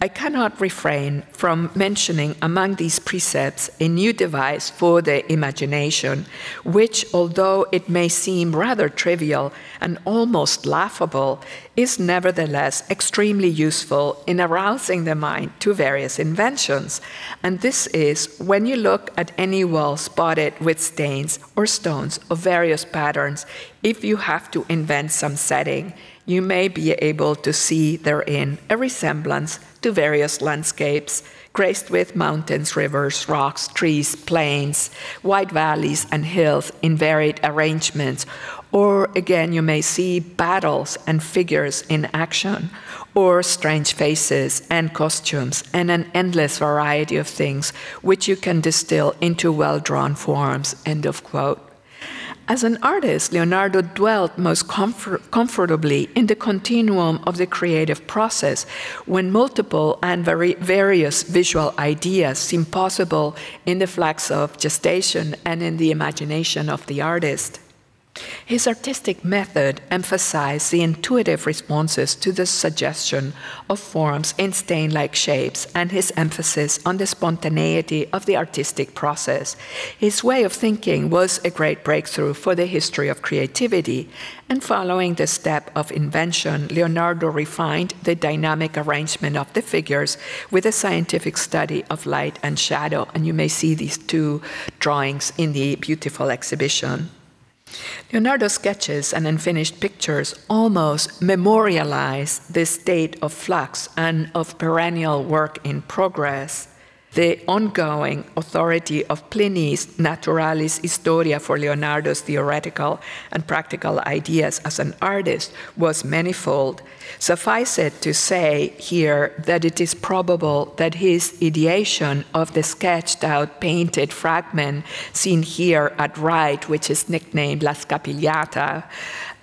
Speaker 2: "I cannot refrain from mentioning among these precepts a new device for the imagination, which, although it may seem rather trivial and almost laughable, is nevertheless extremely useful in arousing the mind to various inventions. And this is when you look at any wall spotted with stains or stones of various patterns, if you have to invent some setting, you may be able to see therein a resemblance to various landscapes, graced with mountains, rivers, rocks, trees, plains, wide valleys, and hills in varied arrangements. Or again, you may see battles and figures in action, or strange faces and costumes, and an endless variety of things which you can distill into well-drawn forms," end of quote. As an artist, Leonardo dwelt most comfortably in the continuum of the creative process, when multiple and various visual ideas seem possible in the flux of gestation and in the imagination of the artist. His artistic method emphasized the intuitive responses to the suggestion of forms in stain-like shapes and his emphasis on the spontaneity of the artistic process. His way of thinking was a great breakthrough for the history of creativity, and following the step of invention, Leonardo refined the dynamic arrangement of the figures with a scientific study of light and shadow, and you may see these two drawings in the beautiful exhibition. Leonardo's sketches and unfinished pictures almost memorialize this state of flux and of perennial work in progress. The ongoing authority of Pliny's Naturalis Historia for Leonardo's theoretical and practical ideas as an artist was manifold. Suffice it to say here that it is probable that his ideation of the sketched-out painted fragment seen here at right, which is nicknamed La Scapigliata,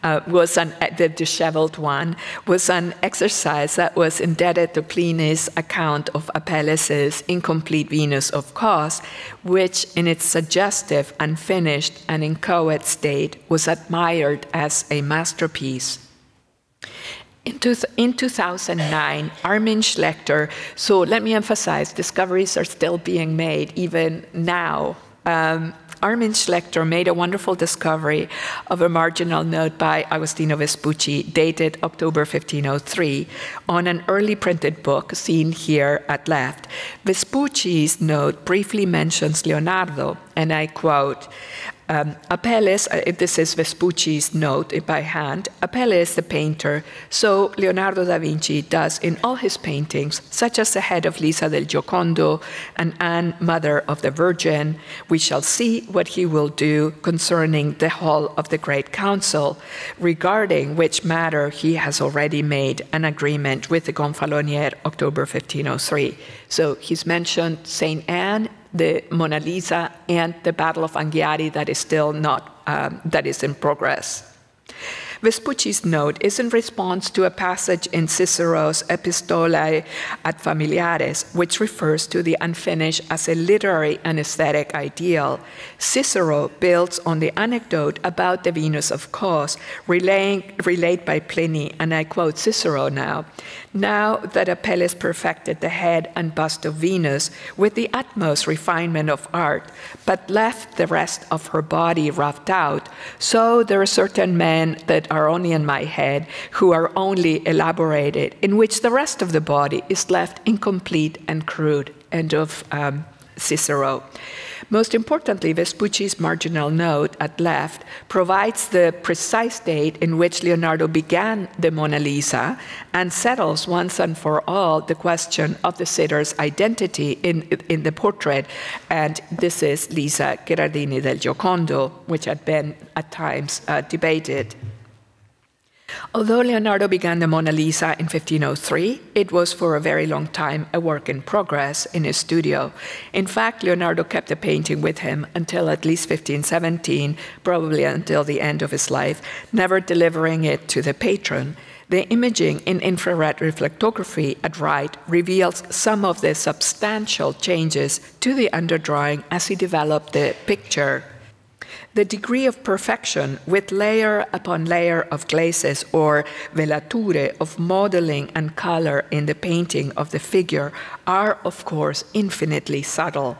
Speaker 2: the disheveled one, was an exercise that was indebted to Pliny's account of Apelles' incomplete Venus of Cos, which in its suggestive, unfinished, and inchoate state was admired as a masterpiece. In 2009, Armin Schlechter, so let me emphasize, discoveries are still being made even now. Armin Schlechter made a wonderful discovery of a marginal note by Agostino Vespucci, dated October 1503, on an early printed book seen here at left. Vespucci's note briefly mentions Leonardo, and I quote, Apelles, this is Vespucci's note by hand, Apelles the painter, so Leonardo da Vinci does in all his paintings, such as the head of Lisa del Giocondo and Anne, Mother of the Virgin. We shall see what he will do concerning the Hall of the Great Council, regarding which matter he has already made an agreement with the Gonfalonier, October 1503. So he's mentioned St. Anne, the Mona Lisa, and the Battle of Anghiari that is still not, that is in progress. Vespucci's note is in response to a passage in Cicero's Epistolae ad Familiares, which refers to the unfinished as a literary and aesthetic ideal. Cicero builds on the anecdote about the Venus of Cos, relayed by Pliny, and I quote Cicero now. Now that Apelles perfected the head and bust of Venus with the utmost refinement of art, but left the rest of her body roughed out, so there are certain men that are only in my head who are only elaborated, in which the rest of the body is left incomplete and crude. End of Cicero. Most importantly, Vespucci's marginal note at left provides the precise date in which Leonardo began the Mona Lisa and settles once and for all the question of the sitter's identity in the portrait. And this is Lisa Gherardini del Giocondo, which had been at times debated. Although Leonardo began the Mona Lisa in 1503, it was for a very long time a work in progress in his studio. In fact, Leonardo kept the painting with him until at least 1517, probably until the end of his life, never delivering it to the patron. The imaging in infrared reflectography at right reveals some of the substantial changes to the underdrawing as he developed the picture. The degree of perfection with layer upon layer of glazes or velature of modeling and color in the painting of the figure are, of course, infinitely subtle.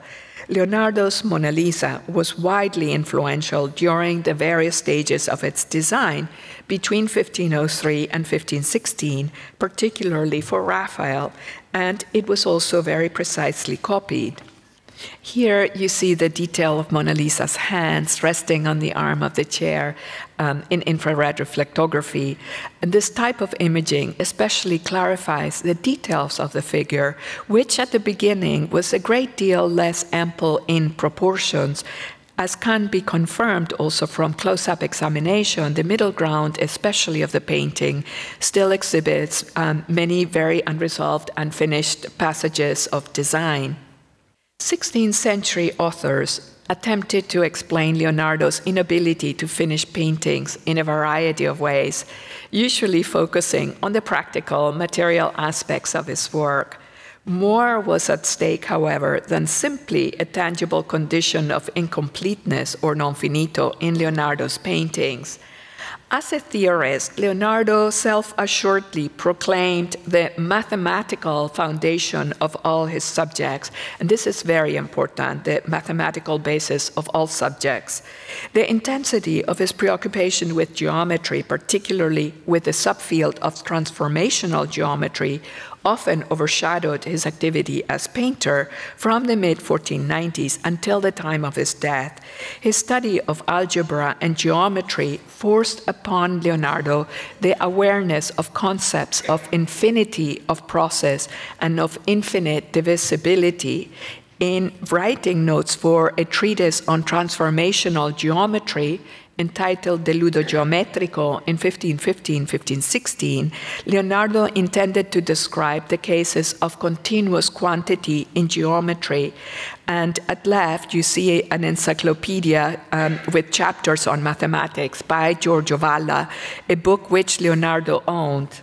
Speaker 2: Leonardo's Mona Lisa was widely influential during the various stages of its design between 1503 and 1516, particularly for Raphael, and it was also very precisely copied. Here you see the detail of Mona Lisa's hands resting on the arm of the chair in infrared reflectography. And this type of imaging especially clarifies the details of the figure, which at the beginning was a great deal less ample in proportions, as can be confirmed also from close-up examination. The middle ground, especially of the painting, still exhibits many very unresolved, unfinished passages of design. 16th century authors attempted to explain Leonardo's inability to finish paintings in a variety of ways, usually focusing on the practical, material aspects of his work. More was at stake, however, than simply a tangible condition of incompleteness or non finito in Leonardo's paintings. As a theorist, Leonardo self-assuredly proclaimed the mathematical foundation of all his subjects, and this is very important, the mathematical basis of all subjects. The intensity of his preoccupation with geometry, particularly with the subfield of transformational geometry, often overshadowed his activity as painter from the mid-1490s until the time of his death. His study of algebra and geometry forced upon Leonardo the awareness of concepts of infinity of process and of infinite divisibility. In writing notes for a treatise on transformational geometry, entitled De Ludo Geometrico in 1515-1516, Leonardo intended to describe the cases of continuous quantity in geometry. And at left, you see an encyclopedia with chapters on mathematics by Giorgio Valla, a book which Leonardo owned.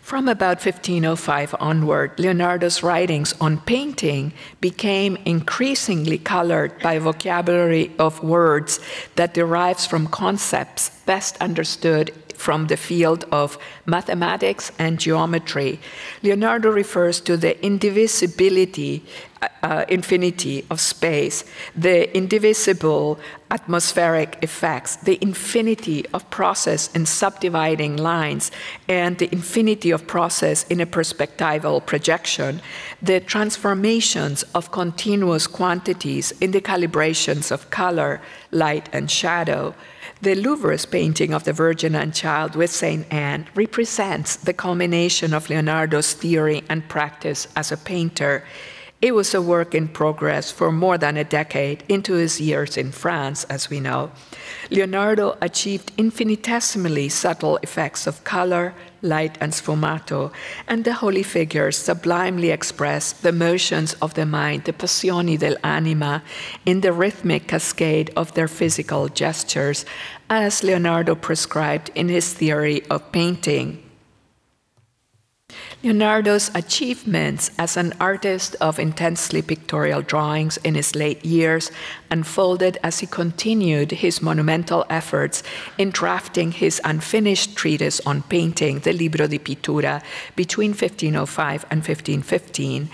Speaker 2: From about 1505 onward, Leonardo's writings on painting became increasingly colored by vocabulary of words that derives from concepts best understood from the field of mathematics and geometry. Leonardo refers to the indivisibility, infinity of space, the indivisible atmospheric effects, the infinity of process and subdividing lines, and the infinity of of process in a perspectival projection, the transformations of continuous quantities in the calibrations of color, light, and shadow, the Louvre's painting of the Virgin and Child with Saint Anne represents the culmination of Leonardo's theory and practice as a painter. It was a work in progress for more than a decade into his years in France, as we know. Leonardo achieved infinitesimally subtle effects of color, light, and sfumato, and the holy figures sublimely express the motions of the mind, the passioni dell'anima, in the rhythmic cascade of their physical gestures, as Leonardo prescribed in his theory of painting. Leonardo's achievements as an artist of intensely pictorial drawings in his late years unfolded as he continued his monumental efforts in drafting his unfinished treatise on painting, the Libro di Pittura, between 1505 and 1515.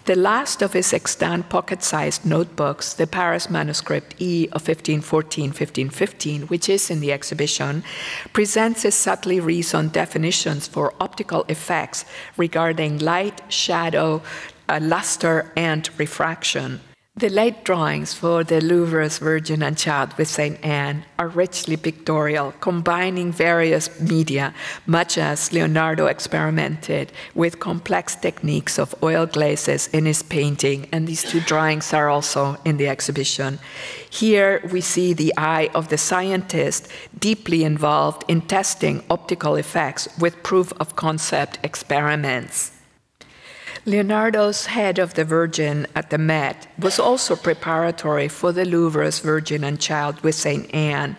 Speaker 2: The last of his extant pocket-sized notebooks, the Paris manuscript E of 1514-1515, which is in the exhibition, presents his subtly reasoned definitions for optical effects regarding light, shadow, luster, and refraction. The late drawings for the Louvre's Virgin and Child with Saint Anne are richly pictorial, combining various media, much as Leonardo experimented with complex techniques of oil glazes in his painting, and these two drawings are also in the exhibition. Here we see the eye of the scientist deeply involved in testing optical effects with proof-of-concept experiments. Leonardo's head of the Virgin at the Met was also preparatory for the Louvre's Virgin and Child with Saint Anne.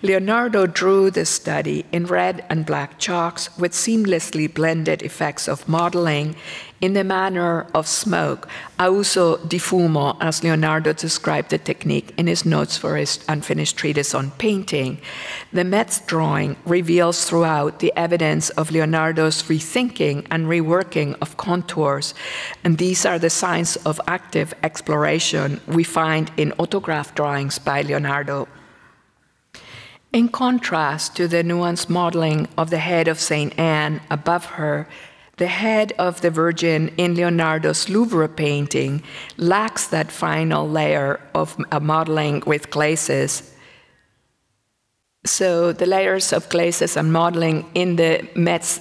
Speaker 2: Leonardo drew the study in red and black chalks with seamlessly blended effects of modeling in the manner of smoke, a uso di fumo, as Leonardo described the technique in his notes for his unfinished treatise on painting. The Met's drawing reveals throughout the evidence of Leonardo's rethinking and reworking of contours, and these are the signs of active exploration we find in autograph drawings by Leonardo. In contrast to the nuanced modeling of the head of Saint Anne above her, the head of the Virgin in Leonardo's Louvre painting lacks that final layer of modeling with glazes. So the layers of glazes and modeling in the Met's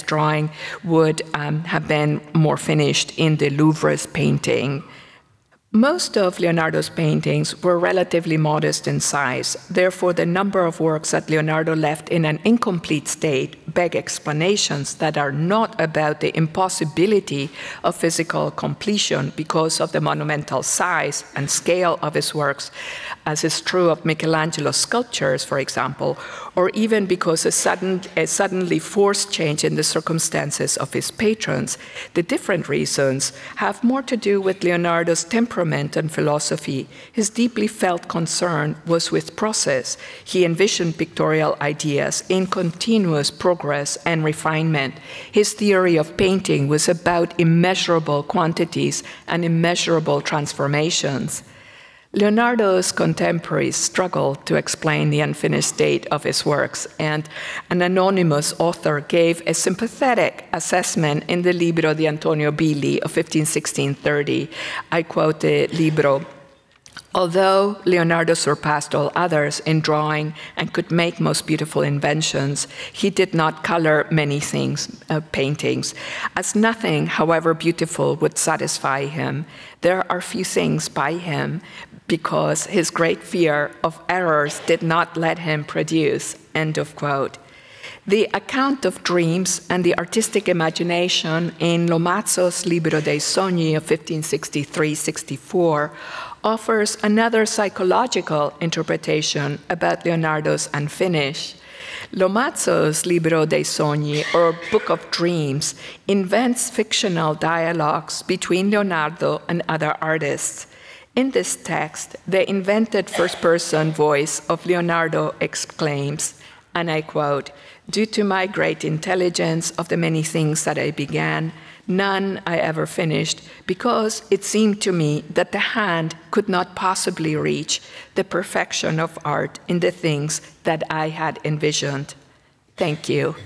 Speaker 2: drawing would have been more finished in the Louvre's painting. Most of Leonardo's paintings were relatively modest in size. Therefore, the number of works that Leonardo left in an incomplete state beg explanations that are not about the impossibility of physical completion because of the monumental size and scale of his works, as is true of Michelangelo's sculptures, for example, or even because a suddenly forced change in the circumstances of his patrons. The different reasons have more to do with Leonardo's temperament and philosophy. His deeply felt concern was with process. He envisioned pictorial ideas in continuous progress and refinement. His theory of painting was about immeasurable quantities and immeasurable transformations. Leonardo's contemporaries struggled to explain the unfinished state of his works, and an anonymous author gave a sympathetic assessment in the Libro di Antonio Billi of 1516-30. I quote the Libro. Although Leonardo surpassed all others in drawing and could make most beautiful inventions, he did not color many paintings, as nothing, however beautiful, would satisfy him. There are few things by him, because his great fear of errors did not let him produce, end of quote. The account of dreams and the artistic imagination in Lomazzo's Libro dei Sogni of 1563-64 offers another psychological interpretation about Leonardo's unfinished. Lomazzo's Libro dei Sogni, or Book of Dreams, invents fictional dialogues between Leonardo and other artists. In this text, the invented first-person voice of Leonardo exclaims, and I quote, "Due to my great intelligence of the many things that I began, none I ever finished, because it seemed to me that the hand could not possibly reach the perfection of art in the things that I had envisioned." Thank you.